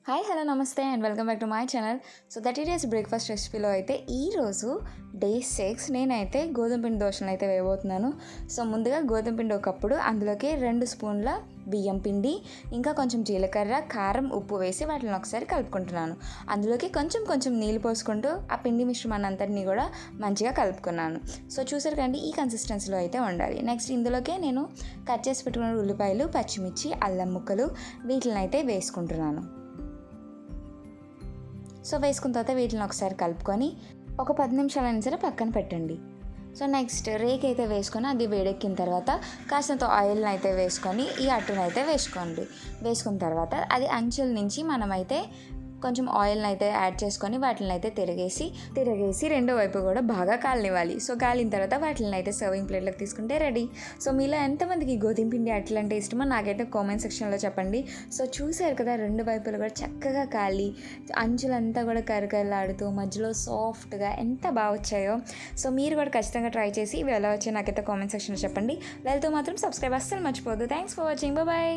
Hi hello నమస్తే and welcome back to my channel. So 30 days breakfast రెసిపీలో అయితే ఈరోజు డే 6 నేనైతే గోధుమ పిండి దోశలు అయితే వేయబోతున్నాను. సో ముందుగా గోధుమ పిండి ఒకప్పుడు అందులోకి 2 స్పూన్ల బియ్యం పిండి, ఇంకా కొంచెం జీలకర్ర, కారం, ఉప్పు వేసి వాటిని ఒకసారి కలుపుకుంటున్నాను. అందులోకి కొంచెం నీళ్ళు పోసుకుంటూ ఆ పిండి మిశ్రమాన్ని అంతటినీ కూడా మంచిగా కలుపుకున్నాను. సో చూసారు కండి, ఈ కన్సిస్టెన్సీలో అయితే ఉండాలి. నెక్స్ట్ ఇందులోకే నేను కట్ చేసి పెట్టుకున్న ఉల్లిపాయలు, పచ్చిమిర్చి, అల్లం ముక్కలు వీటిని అయితే వేసుకుంటున్నాను. సో వేసుకున్న తర్వాత వీటిని ఒకసారి కలుపుకొని ఒక 10 నిమిషాలైనా సరే పక్కన పెట్టండి. సో నెక్స్ట్ రేక్ అయితే వేసుకొని అది వేడెక్కిన తర్వాత కాస్తంత ఆయిల్ని అయితే వేసుకొని ఈ అట్టును అయితే వేసుకున్న తర్వాత అది అంచుల నుంచి మనమైతే కొంచెం ఆయిల్ని అయితే యాడ్ చేసుకొని వాటిని అయితే తిరగేసి రెండో వైపు కూడా బాగా కాలనివ్వాలి. సో కాలిన తర్వాత వాటిని అయితే సర్వింగ్ ప్లేట్లోకి తీసుకుంటే రెడీ. సో మీలో ఎంతమందికి గోధుమ పిండి అట్లా అంటే ఇష్టమో నాకైతే కామెంట్ సెక్షన్లో చెప్పండి. సో చూసారు కదా, రెండు వైపులు కూడా చక్కగా కాలి అంచులంతా కూడా కరకరలాడుతూ మధ్యలో సాఫ్ట్గా ఎంత బాగా వచ్చాయో. సో మీరు కూడా ఖచ్చితంగా ట్రై చేసి ఇవి ఎలా వచ్చాయో నాకైతే కామెంట్ సెక్షన్లో చెప్పండి. వెళ్తూ మాత్రం సబ్స్క్రైబ్ అస్సలు మర్చిపోద్దు. Thanks for watching. బాయ్.